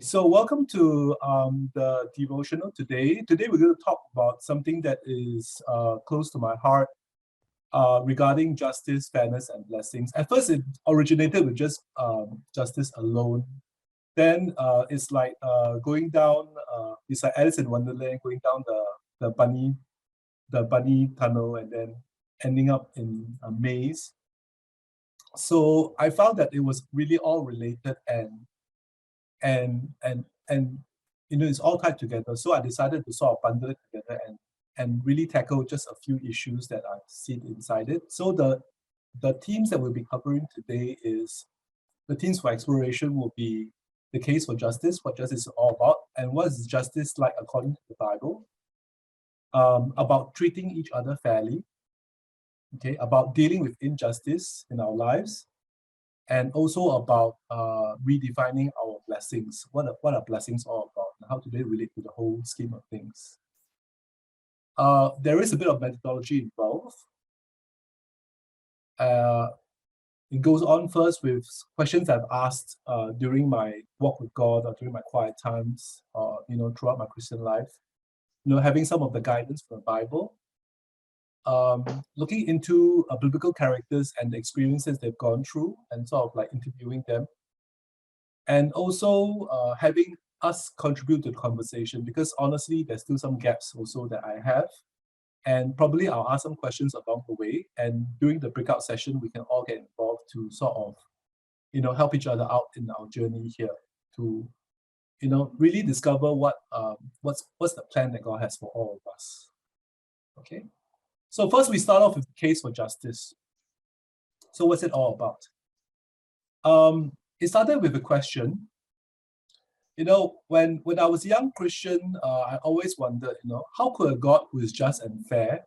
So welcome to the devotional today. Today we're going to talk about something that is close to my heart regarding justice, fairness, and blessings. At first, it originated with just justice alone. Then it's like going down. It's like Alice in Wonderland, going down the bunny tunnel, and then ending up in a maze. So I found that it was really all related and it's all tied together. So I decided to sort of bundle it together and really tackle just a few issues that I've seen inside it. So the themes that we'll be covering today is the themes for exploration will be the case for justice, what justice is all about, and what is justice like according to the Bible, about treating each other fairly, okay, about dealing with injustice in our lives, and also about redefining our blessings. What are blessings all about, and how do they relate to the whole scheme of things? There is a bit of methodology involved. It goes on first with questions I've asked during my walk with God or during my quiet times, or throughout my Christian life. Having some of the guidance from the Bible, looking into biblical characters and the experiences they've gone through, and sort of like interviewing them, and also having us contribute to the conversation, because honestly, there's still some gaps also that I have, and probably I'll ask some questions along the way, and during the breakout session, we can all get involved to sort of, help each other out in our journey here to, really discover what's the plan that God has for all of us. Okay. So first, we start off with the case for justice. So what's it all about? It started with a question. When I was a young Christian, I always wondered, how could a God who is just and fair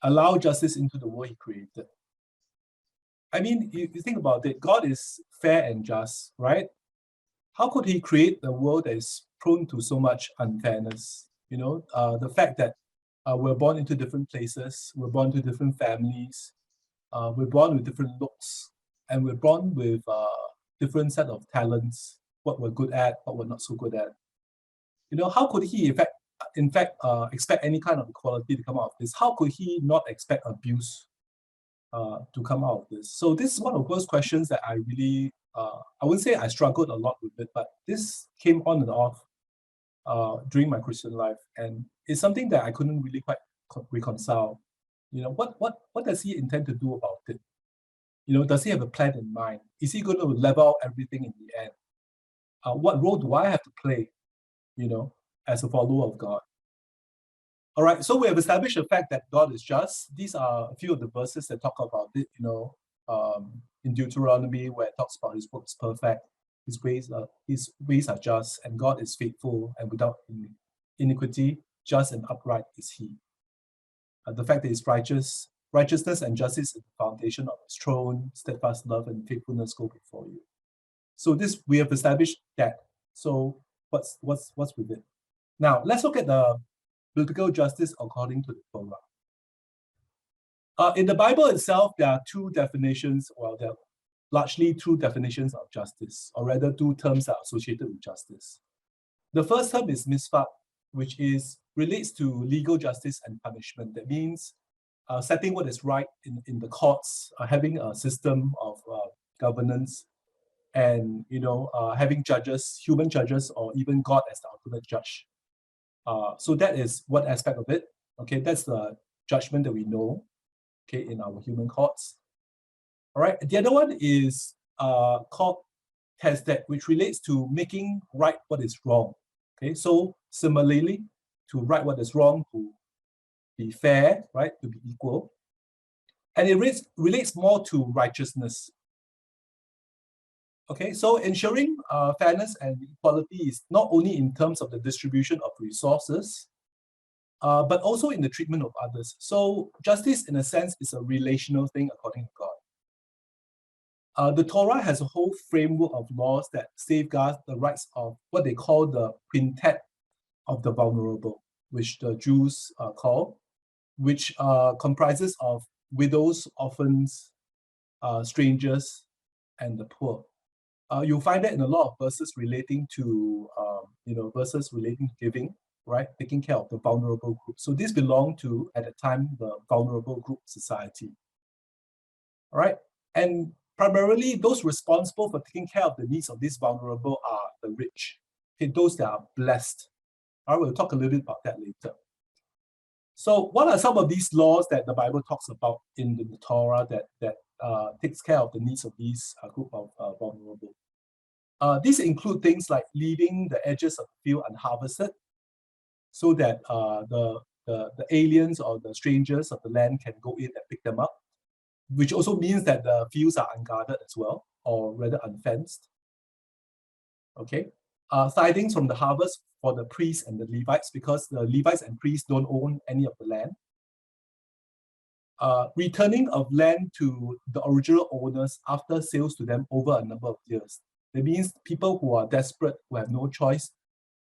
allow justice into the world he created? I mean, you think about it, God is fair and just, right? How could he create a world that is prone to so much unfairness? The fact that we're born into different places, we're born to different families, we're born with different looks, and we're born with different set of talents, what we're good at, what we're not so good at. How could he, in fact, expect any kind of equality to come out of this? How could he not expect abuse to come out of this? So this is one of those questions that I really, I wouldn't say I struggled a lot with it, but this came on and off during my Christian life, and it's something that I couldn't really quite reconcile. What does he intend to do about it? Does he have a plan in mind? Is he going to level out everything in the end? What role do I have to play, as a follower of God? All right, so we have established the fact that God is just. These are a few of the verses that talk about it, in Deuteronomy, where it talks about his works perfect, his ways are just, and God is faithful and without iniquity, just and upright is he. The fact that he's righteousness and justice is the foundation of his throne, steadfast love and faithfulness go before you. So this, we have established that. So what's with it? Now, let's look at the biblical justice according to the Torah. In the Bible itself, there are two definitions, there are largely two definitions of justice, or rather two terms that are associated with justice. The first term is misfat, which relates to legal justice and punishment. That means setting what is right in the courts, having a system of governance, and having judges, human judges, or even God as the ultimate judge. So that is one aspect of it. Okay, that's the judgment that we know, okay, in our human courts. All right, the other one is called Hesed, which relates to making right what is wrong. Okay, so similarly, to right what is wrong, to be fair, right, to be equal. And it relates more to righteousness. Okay, so ensuring fairness and equality is not only in terms of the distribution of resources, but also in the treatment of others. So justice, in a sense, is a relational thing according to God. The Torah has a whole framework of laws that safeguards the rights of what they call the quintet of the vulnerable, which the Jews call, which comprises of widows, orphans, strangers, and the poor. You'll find that in a lot of verses relating to, giving, right? Taking care of the vulnerable group. So this belonged to, at the time, the vulnerable group society. All right? And primarily, those responsible for taking care of the needs of these vulnerable are the rich. Okay, those that are blessed. All right, we'll talk a little bit about that later. So what are some of these laws that the Bible talks about in the Torah that takes care of the needs of these group of vulnerable? These include things like leaving the edges of the field unharvested, so that the aliens or the strangers of the land can go in and pick them up, which also means that the fields are unguarded as well, or rather unfenced. Okay, tithings from the harvest for the priests and the Levites, because the Levites and priests don't own any of the land. Returning of land to the original owners after sales to them over a number of years. That means people who are desperate, who have no choice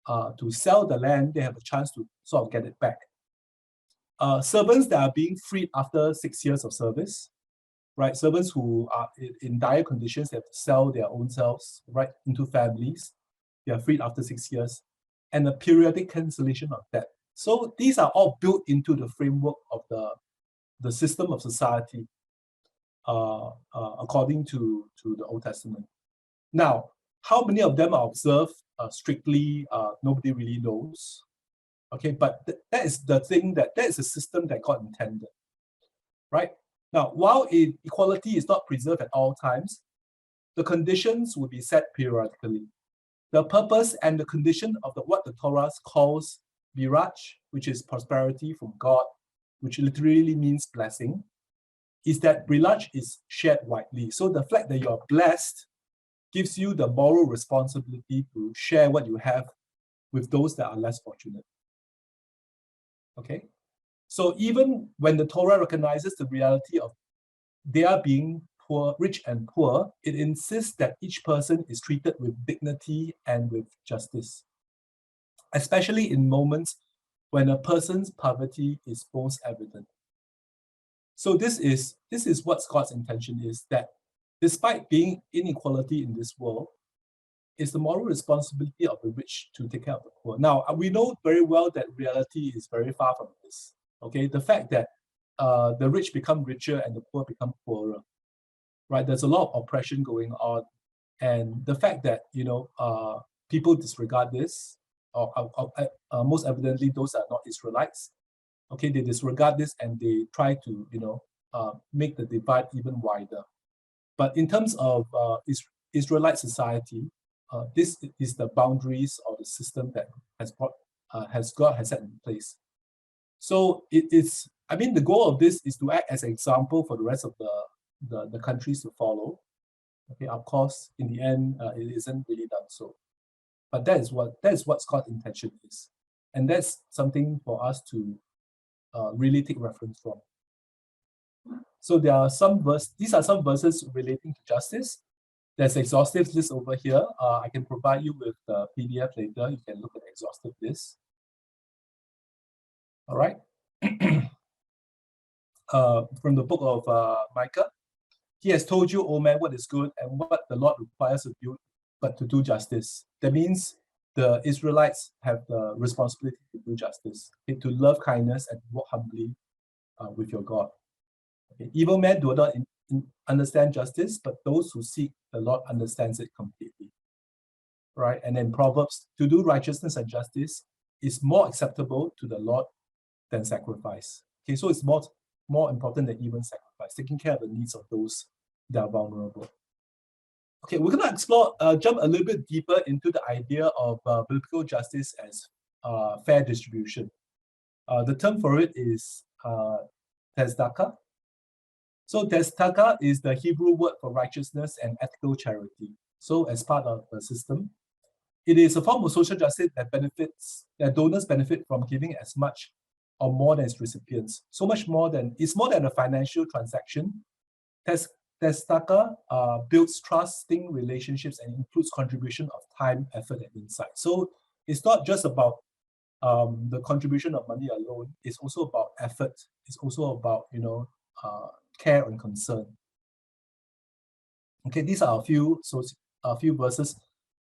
to sell the land, they have a chance to sort of get it back. Servants that are being freed after 6 years of service, right? Servants who are in dire conditions, they have to sell their own selves, right, into families. They are freed after 6 years. And the periodic cancellation of debt. So these are all built into the framework of the system of society according to the Old Testament. Now, how many of them are observed strictly? Nobody really knows. Okay, but that is the thing, that is a system that God intended, right? Now, while equality is not preserved at all times, the conditions will be set periodically. The purpose and the condition of what the Torah calls birach, which is prosperity from God, which literally means blessing, is that birach is shared widely. So the fact that you are blessed gives you the moral responsibility to share what you have with those that are less fortunate. Okay? So even when the Torah recognizes the reality of their being poor, rich and poor, it insists that each person is treated with dignity and with justice, especially in moments when a person's poverty is most evident. So this is what God's intention is, that despite being inequality in this world, it's the moral responsibility of the rich to take care of the poor. Now, we know very well that reality is very far from this. Okay, the fact that the rich become richer and the poor become poorer, right? There's a lot of oppression going on, and the fact that people disregard this, or most evidently those are not Israelites. Okay, they disregard this and they try to make the divide even wider. But in terms of Israelite society, this is the boundaries of the system that God has set in place. So the goal of this is to act as an example for the rest of the countries to follow. Okay, of course, in the end, it isn't really done so. But that is what God's intention is, and that's something for us to really take reference from. So there are these are some verses relating to justice. There's an exhaustive list over here. I can provide you with the PDF later. You can look at the exhaustive list. All right. From the book of Micah, he has told you, O man, what is good and what the Lord requires of you, but to do justice. That means the Israelites have the responsibility to do justice, okay, to love kindness and walk humbly with your God. Okay. Evil men do not understand justice, but those who seek the Lord understands it completely. Right? And then Proverbs, to do righteousness and justice is more acceptable to the Lord than sacrifice. Okay, so it's more important than even sacrifice, taking care of the needs of those that are vulnerable. Okay, we're going to jump a little bit deeper into the idea of biblical justice as fair distribution. The term for it is Tzedakah. So Tzedakah is the Hebrew word for righteousness and ethical charity. So as part of the system, it is a form of social justice that donors benefit from giving as much or more than its recipients. It's more than a financial transaction. Tzedakah builds trusting relationships and includes contribution of time, effort, and insight. So it's not just about the contribution of money alone. It's also about effort. It's also about care and concern. Okay, these are a few a few verses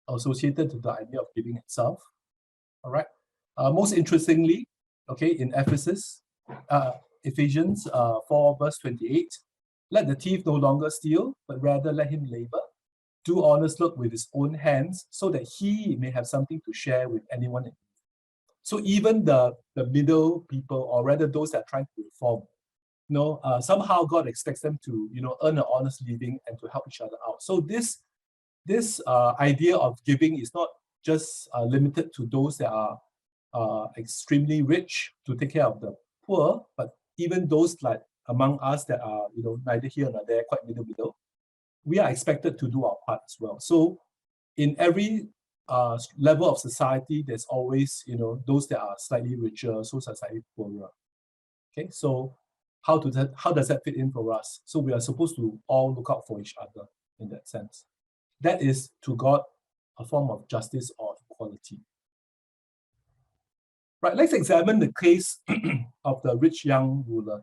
associated to the idea of giving itself. All right. Most interestingly, okay, in Ephesians 4 verse 28, let the thief no longer steal, but rather let him labor, do honest work with his own hands, so that he may have something to share with anyone in need. So even the middle people, or rather those that are trying to reform, somehow God expects them to, earn an honest living and to help each other out. So this idea of giving is not just limited to those that are extremely rich to take care of the poor, but even those like among us that are, neither here nor there, quite middle, we are expected to do our part as well. So in every level of society, there's always, those that are slightly richer, those that are slightly poorer. Okay, so how does that fit in for us? So we are supposed to all look out for each other in that sense. That is, to God, a form of justice or equality. Right, let's examine the case of the rich young ruler.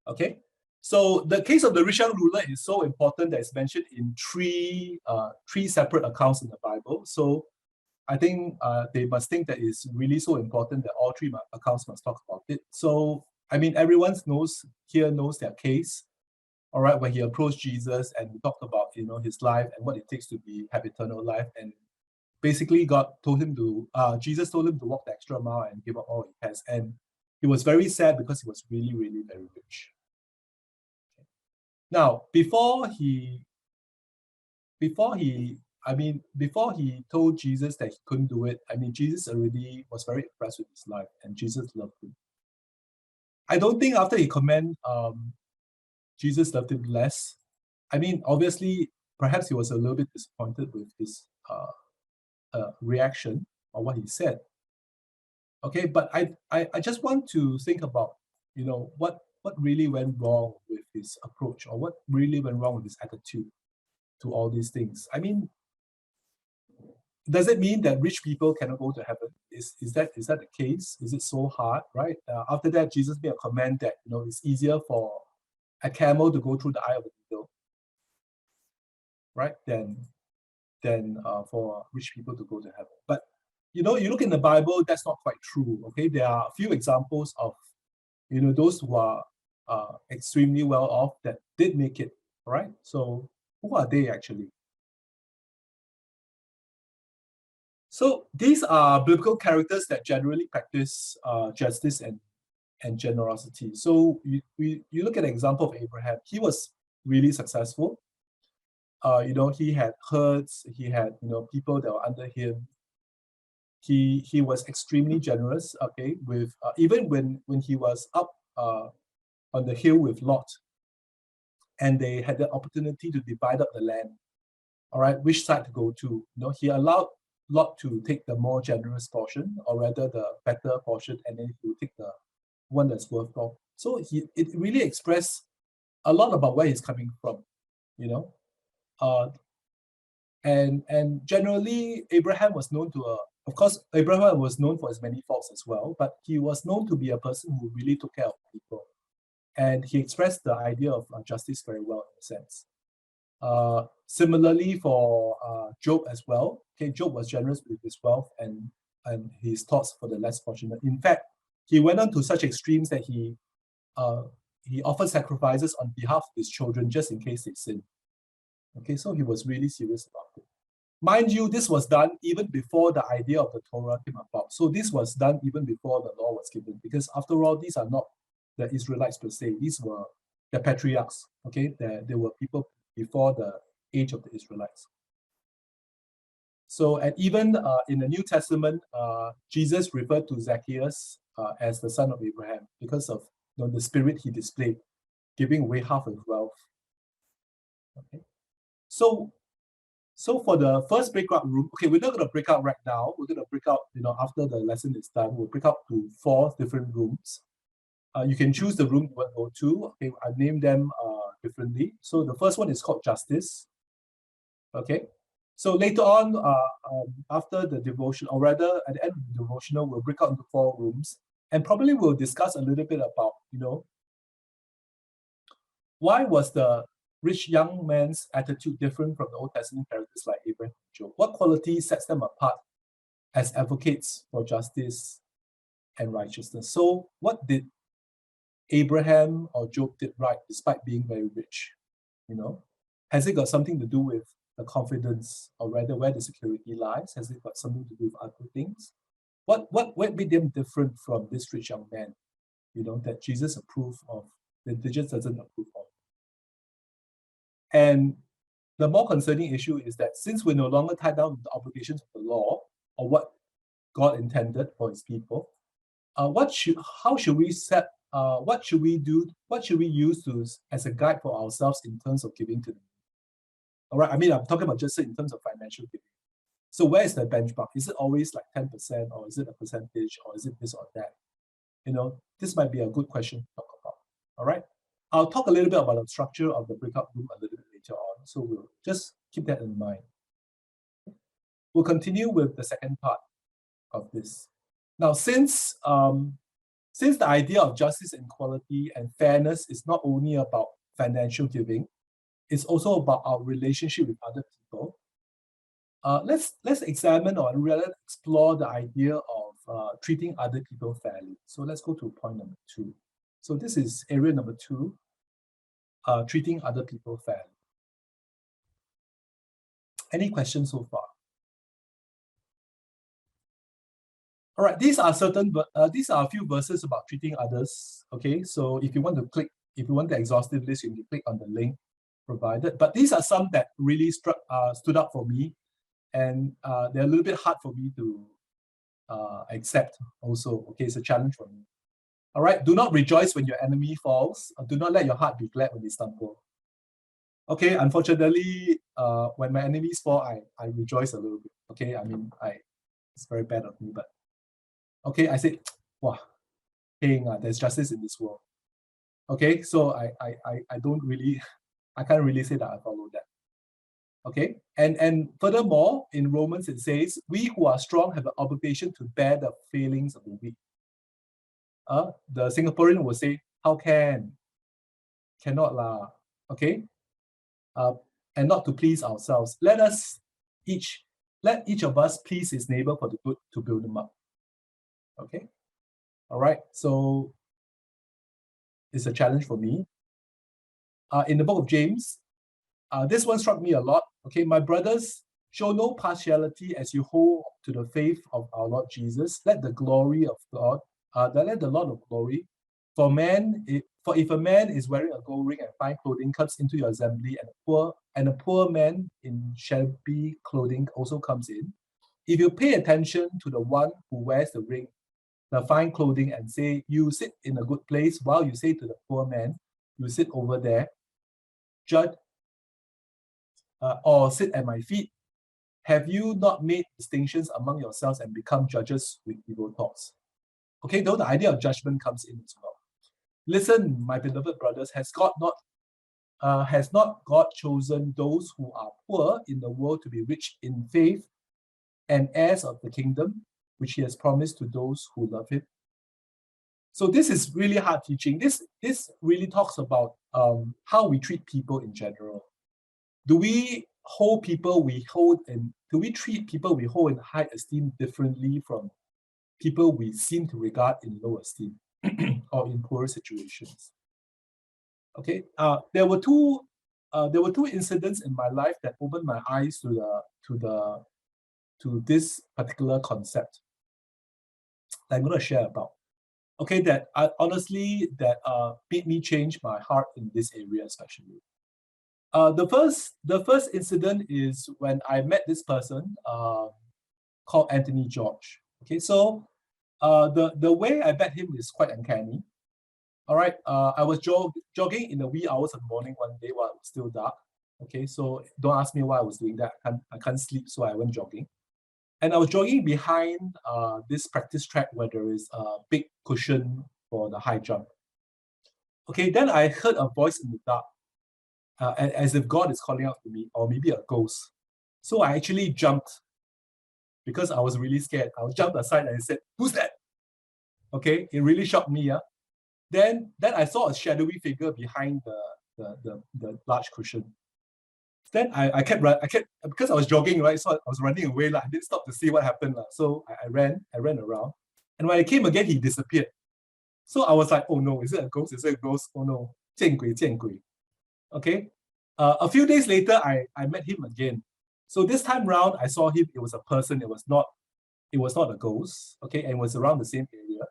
Okay, so the case of the rich young ruler is so important that it's mentioned in three separate accounts in the Bible. So I think they must think that it's really so important that all three accounts must talk about it. So, I mean, everyone knows their case. All right, when he approached Jesus and he talked about, his life and what it takes to have eternal life, and basically Jesus told him to walk the extra mile and give up all he has. And he was very sad because he was really, really very rich. Okay. Now, before he told Jesus that he couldn't do it, Jesus already was very impressed with his life, and Jesus loved him. I don't think after he commented, Jesus loved him less. Obviously, perhaps he was a little bit disappointed with his reaction or what he said. Okay, but I just want to think about, what really went wrong with his approach, or what really went wrong with his attitude to all these things. Does it mean that rich people cannot go to heaven? Is that the case? Is it so hard, right? After that, Jesus made a comment that, it's easier for a camel to go through the eye of a needle, right, than for rich people to go to heaven. But, you look in the Bible, that's not quite true, okay? There are a few examples of, those who are extremely well off that did make it, right? So who are they actually? So these are biblical characters that generally practice justice and generosity. So you look at an example of Abraham. He was really successful. He had herds, he had people that were under him. He was extremely generous. Okay, with even when he was up on the hill with Lot, and they had the opportunity to divide up the land. All right, which side to go to? He allowed Lot to take the more generous portion, or rather the better portion, and then he would take the one that's worth more. So it really expressed a lot about where he's coming from, and generally Abraham was known to of course Abraham was known for his many faults as well, but he was known to be a person who really took care of people, and he expressed the idea of justice very well in a sense. Similarly for Job as well. Okay, Job was generous with his wealth and his thoughts for the less fortunate. In fact, he went on to such extremes that he offered sacrifices on behalf of his children just in case they sin. Okay, so he was really serious about it. Mind you, this was done even before the idea of the Torah came about. So this was done even before the law was given, because after all, these are not the Israelites per se. These were the patriarchs. Okay, there were people before the age of the Israelites. So, and even in the New Testament, Jesus referred to Zacchaeus as the son of Abraham because of the spirit he displayed, giving away half of his wealth. Okay, so for the first breakout room, okay, we're not going to break out right now. We're going to break out, after the lesson is done. We'll break out to 4 different rooms. You can choose the room you want to go to. Okay, I've named them differently. So the first one is called Justice. Okay, so later on, after the devotion, or rather at the end of the devotional, we'll break out into 4 rooms, and probably we'll discuss a little bit about, why was the rich young man's attitude different from the Old Testament characters like Abraham and Job? What quality sets them apart as advocates for justice and righteousness? So what did Abraham or Job did right despite being very rich? Has it got something to do with the confidence, or rather where the security lies? Has it got something to do with other things? What made them different from this rich young man, that Jesus approved of, that Jesus doesn't approve of? And the more concerning issue is that since we're no longer tied down with the obligations of the law or what God intended for his people, what should we do? What should we use as a guide for ourselves in terms of giving to them? All right, I'm talking about just in terms of financial giving. So where is the benchmark? Is it always like 10%, or is it a percentage, or is it this or that? This might be a good question to talk about. All right, I'll talk a little bit about the structure of the breakout room a little bit later on. So we'll just keep that in mind. We'll continue with the second part of this. Now, since the idea of justice, equality, and fairness is not only about financial giving, it's also about our relationship with other people. Let's examine or rather explore the idea of treating other people fairly. So let's go to point number 2. So this is area number 2, treating other people fairly. Any questions so far? All right, these are a few verses about treating others. Okay, so if you want the exhaustive list, you can click on the link provided. But these are some that really stood up for me, and they're a little bit hard for me to accept also. Okay, it's a challenge for me. All right, do not rejoice when your enemy falls. Do not let your heart be glad when they stumble. Okay, unfortunately, when my enemies fall, I rejoice a little bit. Okay, it's very bad of me, but okay, I said, wow, there's justice in this world. Okay, so I can't really say that I follow that. Okay, and furthermore, in Romans it says, we who are strong have an obligation to bear the failings of the weak. The Singaporean will say, how cannot lah, okay? And not to please ourselves. Let each of us please his neighbor for the good to build them up. Okay, all right, so it's a challenge for me. In the book of James, this one struck me a lot. Okay, my brothers, show no partiality as you hold to the faith of our Lord Jesus. Let the glory of God, let the Lord of glory, for if a man is wearing a gold ring and fine clothing comes into your assembly, and a poor man in shabby clothing also comes in, if you pay attention to the one who wears the ring, the fine clothing, and say, you sit in a good place, while you say to the poor man, you sit over there, judge, or sit at my feet, have you not made distinctions among yourselves and become judges with evil thoughts? Okay, though the idea of judgment comes in as well. Listen, my beloved brothers, has not God chosen those who are poor in the world to be rich in faith and heirs of the kingdom, which he has promised to those who love him? So this is really hard teaching. This really talks about how we treat people in general. Do we treat people we hold in high esteem differently from people we seem to regard in low esteem or in poor situations? Okay, there were two incidents in my life that opened my eyes to this particular concept that I'm going to share about. Okay, that honestly made me change my heart in this area especially. The first incident is when I met this person called Anthony George. Okay, so the way I met him is quite uncanny. All right, I was jogging in the wee hours of the morning one day while it was still dark. Okay, so don't ask me why I was doing that. I can't sleep, so I went jogging. And I was jogging behind this practice track where there is a big cushion for the high jump. Okay, then I heard a voice in the dark, as if God is calling out to me, or maybe a ghost. So I actually jumped because I was really scared. I jumped aside and I said, "Who's that?" Okay, it really shocked me. Then I saw a shadowy figure behind the large cushion. Then I kept because I was jogging, right? So I was running away. I didn't stop to see what happened. So I ran around. And when I came again, he disappeared. So I was like, oh no, is it a ghost? Is it a ghost? Oh no, 见鬼, 见鬼. Okay. A few days later, I met him again. So this time round, I saw him. It was a person. It was not a ghost. Okay, and it was around the same area.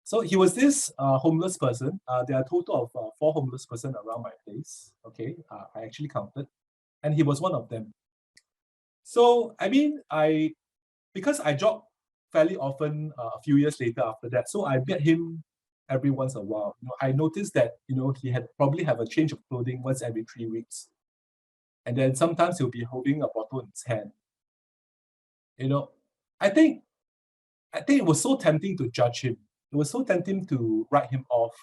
So he was this homeless person. There are a total of 4 homeless person around my place. Okay, I actually counted, and he was one of them. So I mean, because I jogged fairly often a few years later after that, so I met him every once in a while. I noticed that he had probably have a change of clothing once every 3 weeks, and then sometimes he'll be holding a bottle in his hand. I think it was so tempting to judge him. It was so tempting to write him off.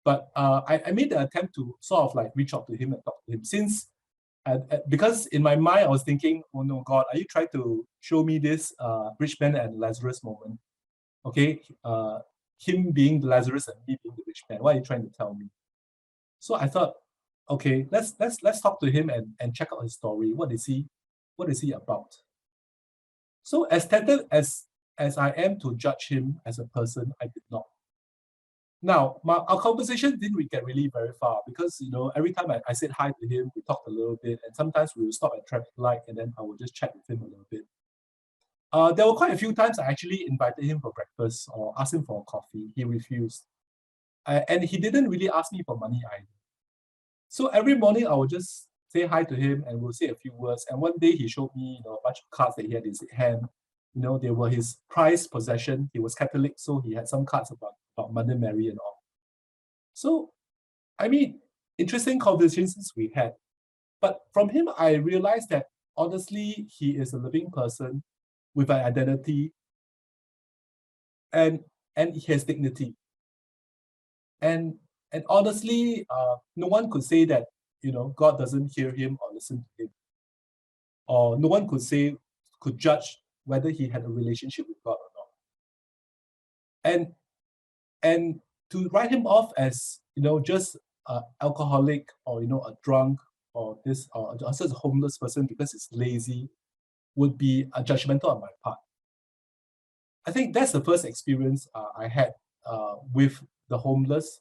But I made the attempt to sort of like reach out to him and talk to him, because in my mind I was thinking, oh no, God, are you trying to show me this rich man and Lazarus moment? Okay, him being the Lazarus and me being the rich man. What are you trying to tell me? So I thought, okay, let's talk to him and check out his story. What is he about? So as tempted as I am to judge him as a person, I did not. Now, our conversation didn't get really very far because, every time I said hi to him, we talked a little bit, and sometimes we would stop at traffic light and then I would just chat with him a little bit. There were quite a few times I actually invited him for breakfast or asked him for a coffee. He refused. And he didn't really ask me for money either. So every morning I would just say hi to him and we'll say a few words. And one day he showed me a bunch of cards that he had in his hand. They were his prized possession. He was Catholic, so he had some cards about Mother Mary and all. So, I mean, interesting conversations we had. But from him, I realized that honestly, he is a living person with an identity, and he has dignity. And honestly, no one could say that God doesn't hear him or listen to him, or no one could judge whether he had a relationship with God or not. And to write him off as just an alcoholic or a drunk or just a homeless person because he's lazy would be a judgmental on my part. I think that's the first experience I had with the homeless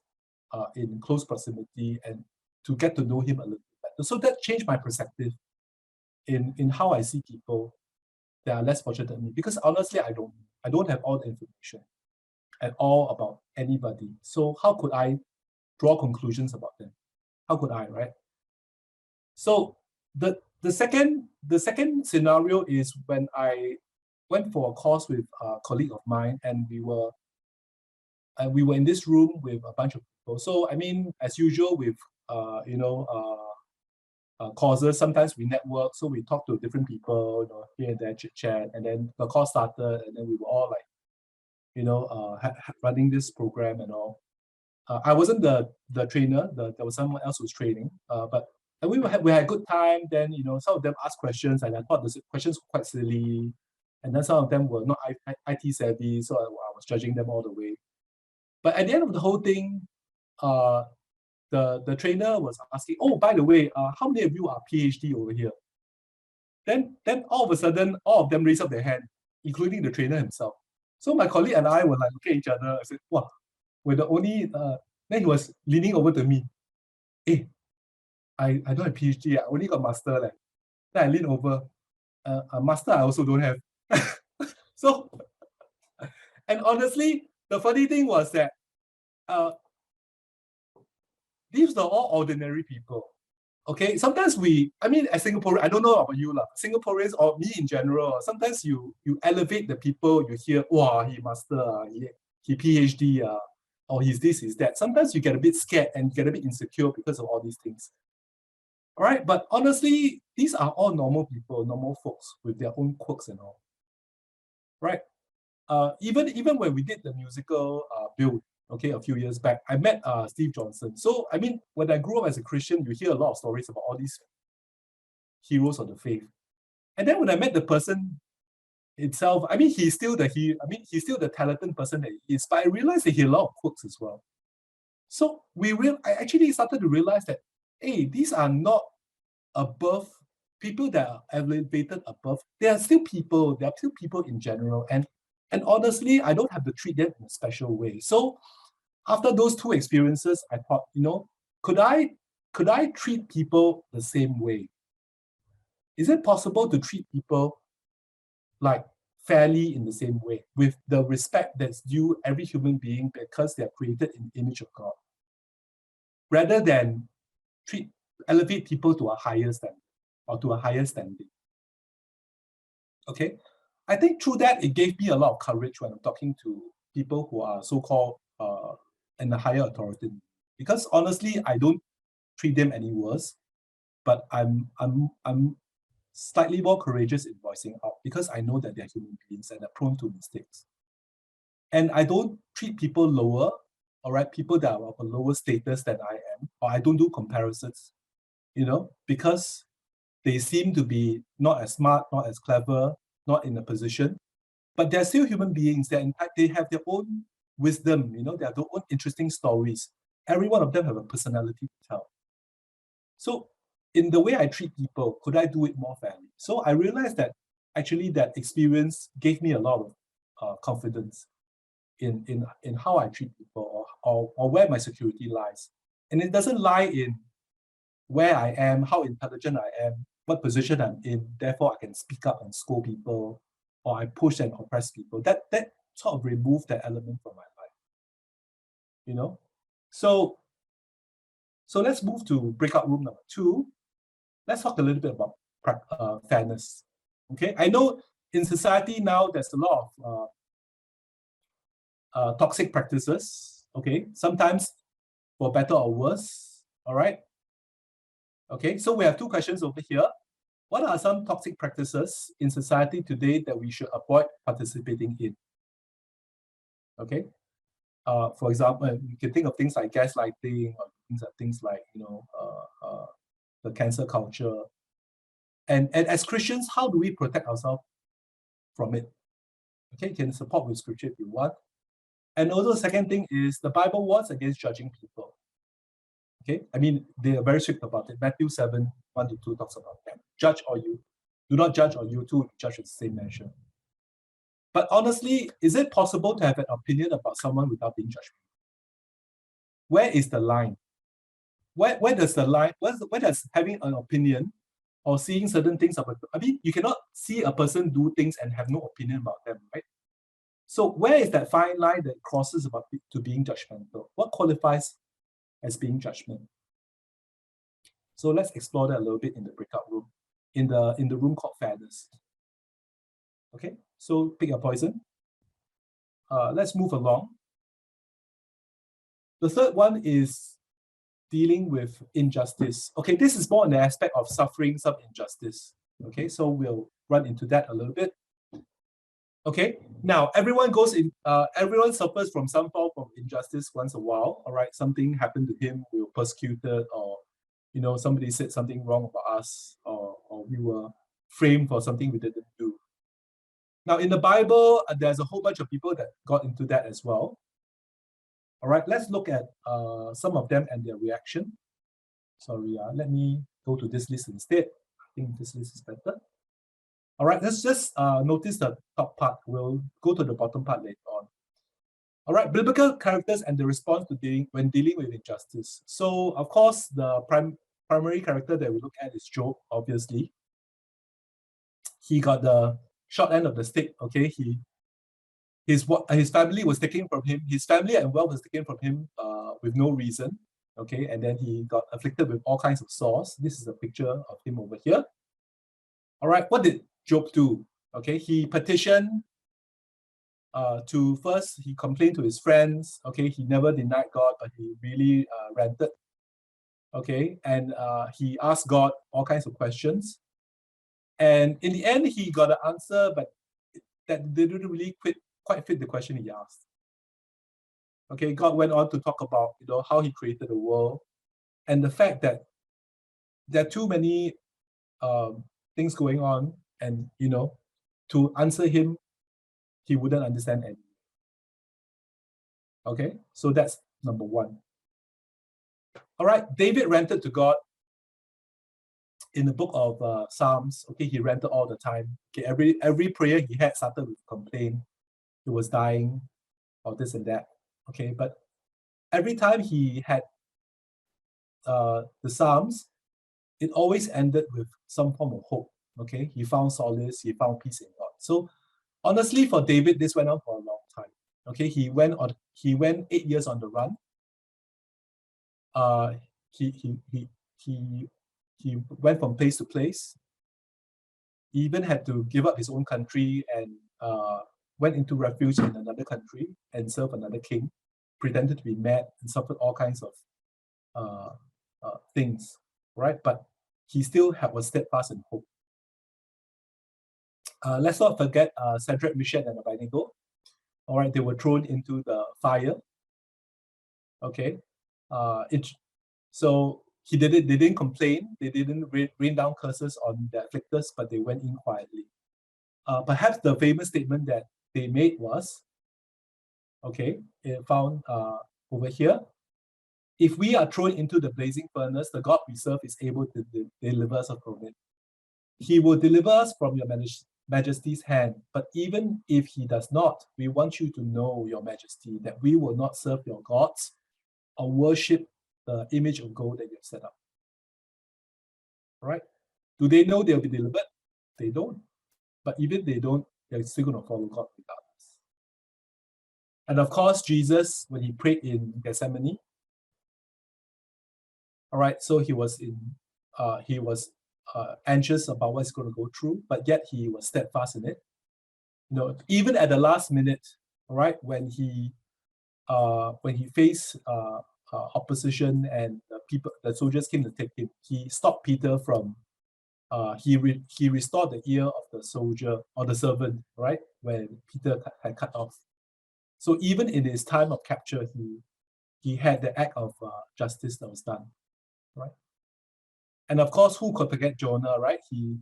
in close proximity, and to get to know him a little bit better. So that changed my perspective in how I see people that are less fortunate than me. Because honestly, I don't have all the information at all about anybody. So how could I draw conclusions about them? How could I, right? So the second scenario is when I went for a course with a colleague of mine, and we were in this room with a bunch of people. So I mean, as usual with courses, sometimes we network, so we talk to different people, here and there, chit chat, and then the course started, and then we were all like, running this program and all. I wasn't the trainer. There was someone else who was training. But we had a good time. Then some of them asked questions, and I thought the questions were quite silly. And then some of them were not IT savvy, so I was judging them all the way. But at the end of the whole thing, the trainer was asking, "Oh, by the way, how many of you are PhD over here?" Then all of a sudden, all of them raised up their hand, including the trainer himself. So my colleague and I were like looking at each other. I said, "Wow, we're the only." Then he was leaning over to me. "Hey, I don't have PhD. I only got master." Then I lean over. A master I also don't have. So, and honestly, the funny thing was that these are all ordinary people. Okay, sometimes as Singaporeans, I don't know about you, Singaporeans or me in general, sometimes you elevate the people you hear, wow, he master, he PhD, or he's this, he's that. Sometimes you get a bit scared and get a bit insecure because of all these things. All right, but honestly, these are all normal people, normal folks with their own quirks and all. Right? Even when we did the musical Build, okay, a few years back, I met Steve Johnson. So, I mean, when I grew up as a Christian, you hear a lot of stories about all these heroes of the faith. And then when I met the person itself, I mean, he's still the talented person that he is, but I realized that he had a lot of quirks as well. So I actually started to realize that, hey, these are not above people that are elevated above. They are still people. They are still people in general. And honestly, I don't have to treat them in a special way. So after those two experiences, I thought, could I treat people the same way? Is it possible to treat people like fairly in the same way, with the respect that's due every human being because they are created in the image of God, rather than elevate people to a higher standard or to a higher standing? Okay, I think through that it gave me a lot of courage when I'm talking to people who are so-called in a higher authority, because honestly I don't treat them any worse, but I'm slightly more courageous in voicing out because I know that they're human beings and are prone to mistakes. And I don't treat people lower, all right, people that are of a lower status than I am, or I don't do comparisons, because they seem to be not as smart, not as clever, not in a position, but they're still human beings. In fact, they have their own wisdom, they have their own interesting stories. Every one of them have a personality to tell. So in the way I treat people, could I do it more fairly? So I realized that actually that experience gave me a lot of confidence in how I treat people, or where my security lies. And it doesn't lie in where I am, how intelligent I am, what position I'm in, therefore I can speak up and scold people, or I push and oppress people. That sort of removed that element from my life. So let's move to breakout room number 2. Let's talk a little bit about fairness. Okay, I know in society now there's a lot of toxic practices. Okay, sometimes for better or worse. All right. Okay, so we have 2 questions over here. What are some toxic practices in society today that we should avoid participating in? Okay. For example, you can think of things like gaslighting, or things like the cancel culture. And as Christians, how do we protect ourselves from it? Okay, you can support with scripture if you want. And also the second thing is the Bible warns against judging people. Okay, I mean, they are very strict about it. Matthew 7, 1-2 talks about that. Do not judge, or you too will be judged with the same measure. But honestly, is it possible to have an opinion about someone without being judged? Where is the line? Where does the line, where does having an opinion or seeing certain things about, I mean, you cannot see a person do things and have no opinion about them, right? So where is that fine line that crosses to being judgmental? What qualifies as being judgmental? So let's explore that a little bit in the breakout room, in the room called fairness. Okay, so pick your poison. Let's move along. The third one is dealing with injustice. Okay, this is more in the aspect of suffering some injustice. Okay, so we'll run into that a little bit. Okay, now everyone suffers from some form of injustice once a while. All right, something happened to him, we were persecuted, or somebody said something wrong about us, or we were framed for something we didn't do. Now in the Bible, there's a whole bunch of people that got into that as well. All right, let's look at some of them and their reaction. Sorry, let me go to this list instead. I think this list is better. All right, let's just notice the top part. We'll go to the bottom part later on. All right, biblical characters and the response to when dealing with injustice. So, of course, the primary character that we look at is Job, obviously. He got the short end of the stick, okay? His family was taken from him. His family and wealth was taken from him with no reason, okay? And then he got afflicted with all kinds of sores. This is a picture of him over here. All right, what did Job do? Okay, he petitioned he complained to his friends. Okay, he never denied God, but he really ranted. Okay, and he asked God all kinds of questions. And in the end, he got an answer, but that didn't really quite fit the question he asked. Okay, God went on to talk about how he created the world, and the fact that there are too many things going on, and to answer him, he wouldn't understand anything. Okay, so that's number one. All right, David ranted to God in the book of Psalms. Okay, he ranted all the time. Okay, every prayer he had started with complaint. He was dying, or this and that. Okay, but every time he had the Psalms, it always ended with some form of hope. Okay, he found solace, he found peace in God. So honestly, for David, this went on for a long time. Okay, he went 8 years on the run. He went from place to place. He even had to give up his own country and went into refuge in another country and served another king, pretended to be mad and suffered all kinds of things, right? But he still was steadfast in hope. Let's not forget Shadrach, Meshach, and Abednego. All right, they were thrown into the fire. Okay, so they didn't complain, they didn't rain down curses on the afflictors, but they went in quietly. Perhaps the famous statement that they made was, okay, found over here, if we are thrown into the blazing furnace, the God we serve is able to deliver us from it. He will deliver us from your majesty's hand, but even if he does not, we want you to know, your majesty, that we will not serve your gods or worship the image of gold that you have set up. Right? Do they know they'll be delivered? They don't. But even if they don't, they're still going to follow God regardless. And of course, Jesus, when he prayed in Gethsemane, all right, so he was anxious about what's going to go through, but yet he was steadfast in it. You know, even at the last minute, all right, when he faced opposition and the soldiers came to take him, he stopped Peter from. He restored the ear of the soldier or the servant, right, when Peter had cut off. So even in his time of capture, he had the act of justice that was done, right? And of course, who could forget Jonah, right? He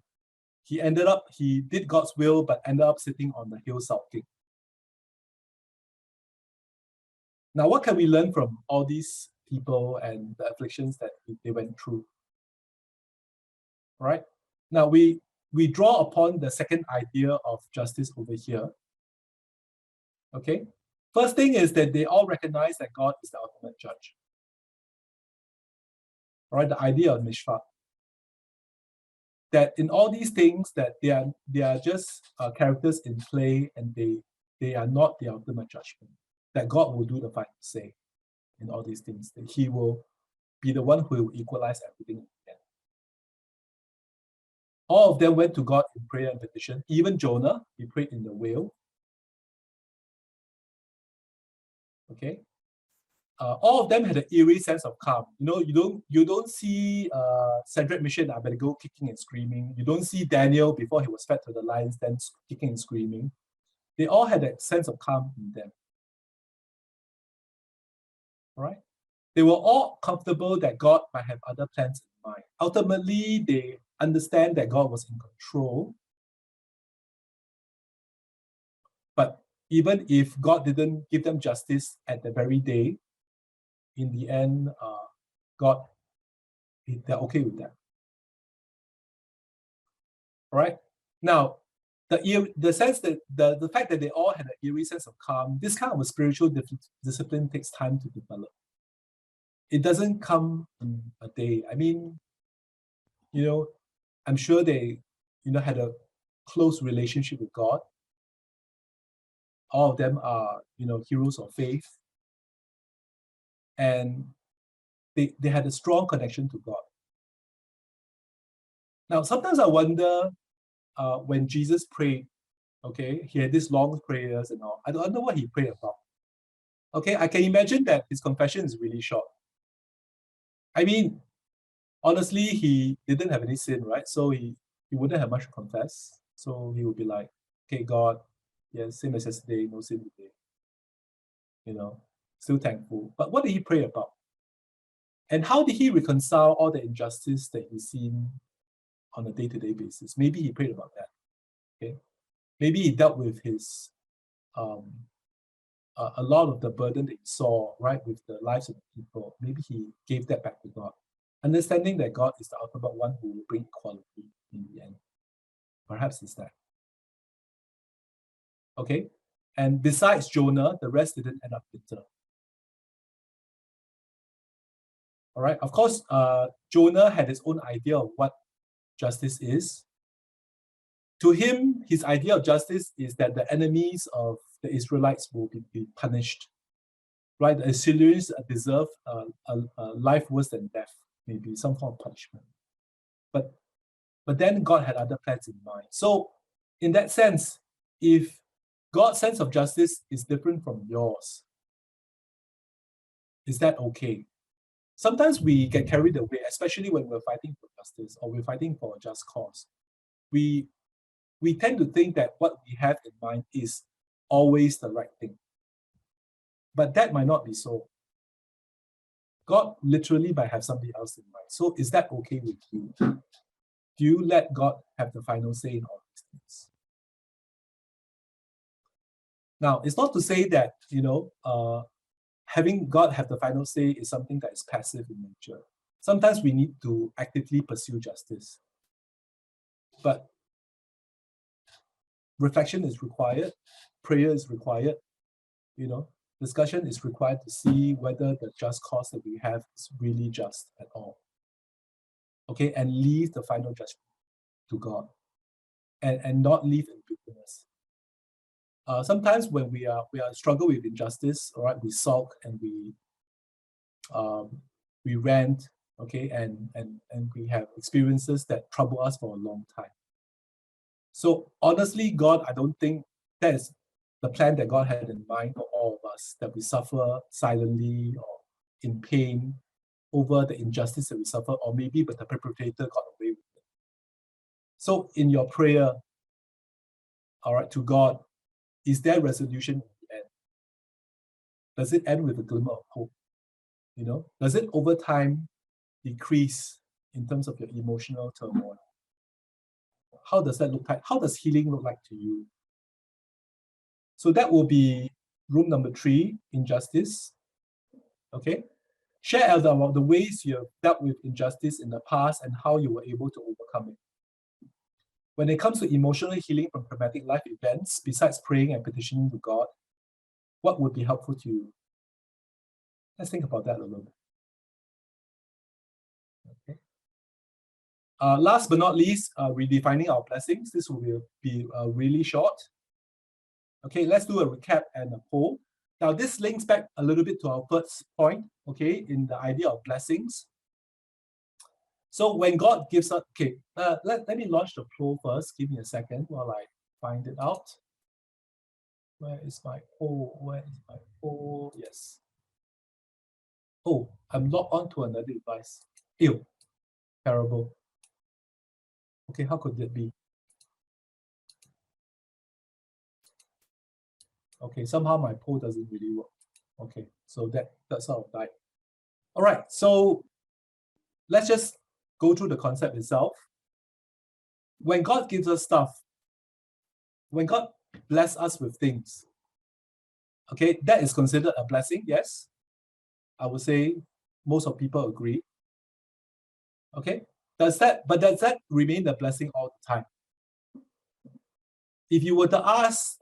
did God's will, but ended up sitting on the hill sulking. Now, what can we learn from all these people and the afflictions that they went through? Right? Now, we draw upon the second idea of justice over here. Okay? First thing is that they all recognize that God is the ultimate judge. All right? The idea of mishpat. That in all these things, that they are just characters in play, and they are not the ultimate judgment. That God will do the final say in all these things. That he will be the one who will equalize everything in the end. All of them went to God in prayer and petition. Even Jonah, he prayed in the whale. Okay. All of them had an eerie sense of calm. You know, you don't see Shadrach, Meshach, and Abednego kicking and screaming. You don't see Daniel before he was fed to the lions, then kicking and screaming. They all had that sense of calm in them. All right? They were all comfortable that God might have other plans in mind. Ultimately, they understand that God was in control. But even if God didn't give them justice at the very day, in the end, they're okay with that. All right? Now, the sense that the fact that they all had an eerie sense of calm, this kind of a spiritual discipline takes time to develop. It doesn't come in a day. I mean, you know, I'm sure they, had a close relationship with God. All of them are, heroes of faith. And they had a strong connection to God. Now, sometimes I wonder, when Jesus prayed, okay, he had these long prayers and all. I don't know what he prayed about. Okay, I can imagine that his confession is really short. I mean, honestly, he didn't have any sin, right? So he wouldn't have much to confess. So he would be like, okay, God, yes, same as yesterday, no sin today. Still thankful. But what did he pray about? And how did he reconcile all the injustice that he's seen on a day-to-day basis? Maybe he prayed about that. Okay, maybe he dealt with his a lot of the burden that he saw, right, with the lives of the people, maybe he gave that back to God, understanding that God is the ultimate one who will bring equality in the end. Perhaps it's that. Okay, and besides Jonah, the rest didn't end up bitter. All right, of course, Jonah had his own idea of what justice is. To him, his idea of justice is that the enemies of the Israelites will be punished. Right, the Assyrians deserve a life worse than death, maybe some form of punishment. But then God had other plans in mind. So in that sense, if God's sense of justice is different from yours, is that okay? Sometimes we get carried away, especially when we're fighting for justice or we're fighting for a just cause. We tend to think that what we have in mind is always the right thing. But that might not be so. God literally might have somebody else in mind. So is that okay with you? Do you let God have the final say in all these things? Now, it's not to say that, having God have the final say is something that is passive in nature. Sometimes we need to actively pursue justice. But reflection is required, prayer is required, discussion is required to see whether the just cause that we have is really just at all. Okay, and leave the final judgment to God, and not leave in bitterness. Sometimes when we are struggle with injustice, all right, we sulk and we rant, okay, and we have experiences that trouble us for a long time. So honestly, God, I don't think that is the plan that God had in mind for all of us, that we suffer silently or in pain over the injustice that we suffer, or maybe but the perpetrator got away with it. So in your prayer, all right, to God, is there resolution in the end? Does it end with a glimmer of hope? Does it over time decrease in terms of your emotional turmoil? How does that look like? How does healing look like to you? So that will be room number 3, injustice. Okay? Share about the ways you have dealt with injustice in the past and how you were able to overcome it. When it comes to emotional healing from traumatic life events, besides praying and petitioning to God, what would be helpful to you? Let's think about that a little bit. Okay. Last but not least, redefining our blessings. This will be really short. Okay, let's do a recap and a poll. Now, this links back a little bit to our first point, okay, in the idea of blessings. So when God gives us, okay, let me launch the poll first. Give me a second while I find it out. Where is my poll? Where is my poll? Yes. Oh, I'm logged on to another device. Ew, terrible. Okay, how could that be? Okay, somehow my poll doesn't really work. Okay, so that sort of died. All right, so let's just go through the concept itself. When God gives us stuff, when God bless us with things, okay, that is considered a blessing, yes? I would say most of people agree. Okay, does that remain a blessing all the time? If you were to ask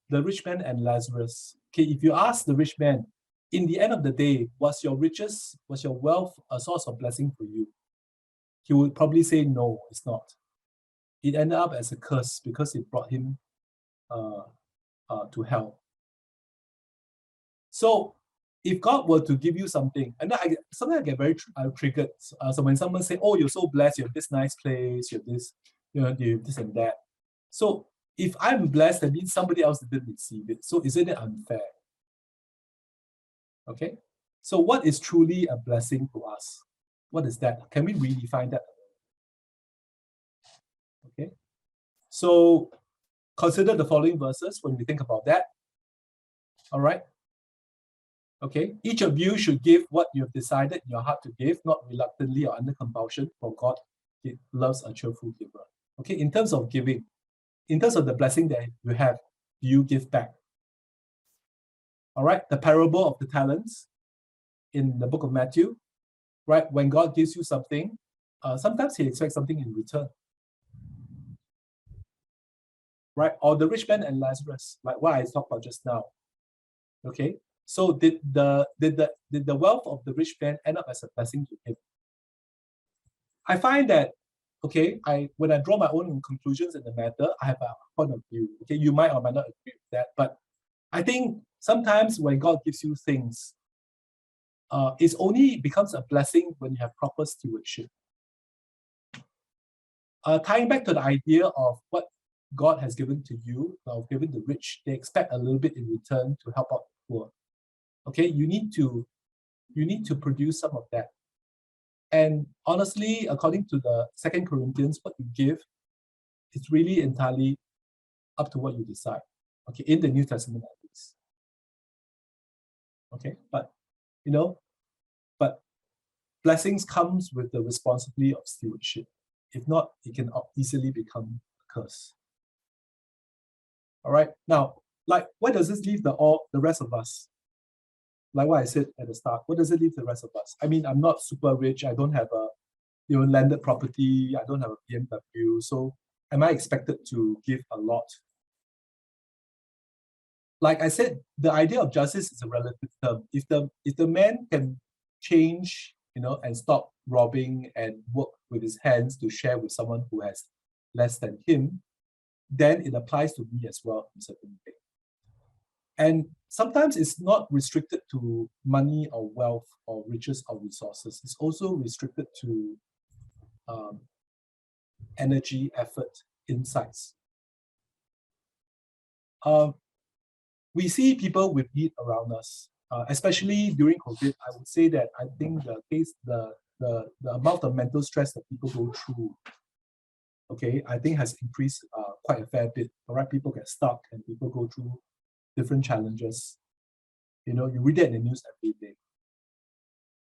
the rich man and Lazarus, okay, if you ask the rich man, in the end of the day, was your riches, was your wealth a source of blessing for you? He would probably say, no, it's not. It ended up as a curse because it brought him to hell. So if God were to give you something, and sometimes I get very triggered. So when someone say, oh, you're so blessed, you have this nice place, you have this, you have this and that. So if I'm blessed, that means somebody else didn't receive it. So isn't it unfair? Okay. So what is truly a blessing to us? What is that? Can we redefine that? Okay. So consider the following verses when we think about that. All right. Okay. Each of you should give what you have decided in your heart to give, not reluctantly or under compulsion, for God loves a cheerful giver. Okay. In terms of giving, in terms of the blessing that you have, do you give back? All right, the parable of the talents in the book of Matthew, right? When God gives you something, sometimes he expects something in return. Right? Or the rich man and Lazarus, like what I talked about just now. Okay. So did the wealth of the rich man end up as a blessing to him? I find that, okay, when I draw my own conclusions in the matter, I have a point of view. Okay, you might or might not agree with that, but I think sometimes when God gives you things, it only becomes a blessing when you have proper stewardship. Tying back to the idea of what God has given to you, or given the rich, they expect a little bit in return to help out the poor. Okay, you need to produce some of that. And honestly, according to the 2 Corinthians, what you give is really entirely up to what you decide. Okay, in the New Testament at least. Okay, but blessings comes with the responsibility of stewardship. If not, it can easily become a curse. All right, now, like, what does this leave the rest of us? Like what I said at the start, what does it leave the rest of us? I mean, I'm not super rich. I don't have a landed property. I don't have a BMW. So am I expected to give a lot? Like I said, the idea of justice is a relative term. If the man can change, and stop robbing and work with his hands to share with someone who has less than him, then it applies to me as well in certain way. And sometimes it's not restricted to money or wealth or riches or resources. It's also restricted to energy, effort, insights. We see people with need around us, especially during COVID. I would say that I think the amount of mental stress that people go through, okay, I think has increased quite a fair bit. All right, people get stuck and people go through different challenges. You read it in the news every day.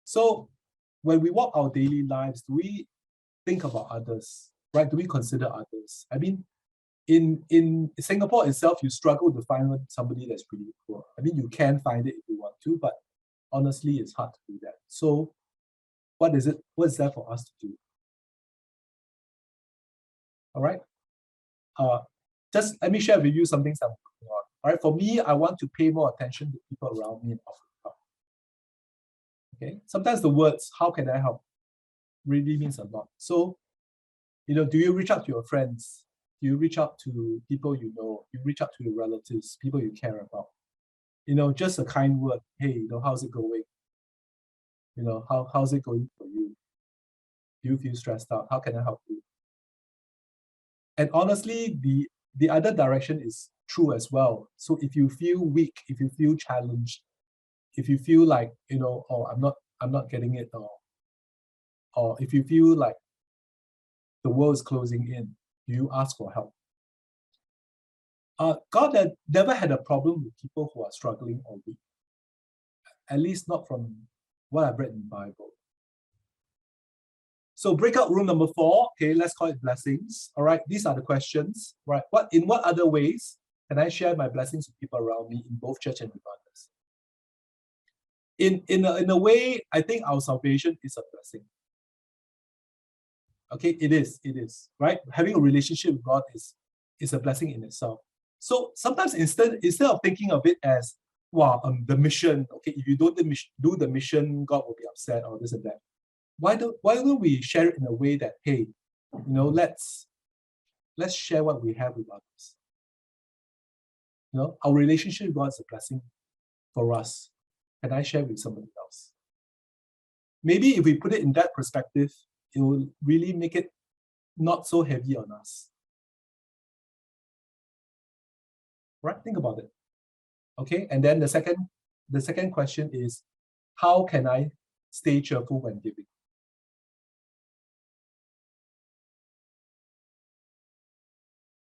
So when we walk our daily lives, do we think about others, right? Do we consider others? I mean, in Singapore itself, you struggle to find somebody that's pretty poor. I mean, you can find it if you want to, but honestly, it's hard to do that. So what is there for us to do? All right. Just let me share with you some things I'm working on. All right. For me, I want to pay more attention to people around me and offer help. Okay. Sometimes the words, how can I help, really means a lot. So, do you reach out to your friends? Do you reach out to people you know? You reach out to your relatives, people you care about. Just a kind word. Hey, how's it going? How's it going for you? Do you feel stressed out? How can I help you? And honestly, the other direction is true as well. So if you feel weak, if you feel challenged, if you feel like, oh, I'm not getting it, or if you feel like the world is closing in, do you ask for help? God had never had a problem with people who are struggling or weak. At least not from what I've read in the Bible. So breakout room number 4, okay, let's call it blessings. All right, these are the questions, right? In what other ways can I share my blessings with people around me in both church and with others? In a way, I think our salvation is a blessing. Okay, it is, right? Having a relationship with God is a blessing in itself. So sometimes instead of thinking of it as, wow, the mission, okay, if you don't do the mission, God will be upset or this and that. Why don't we share it in a way that, hey, let's share what we have with others. Our relationship with God is a blessing for us. Can I share with somebody else? Maybe if we put it in that perspective, it will really make it not so heavy on us. Right? Think about it. Okay, and then the second question is, how can I stay cheerful when giving?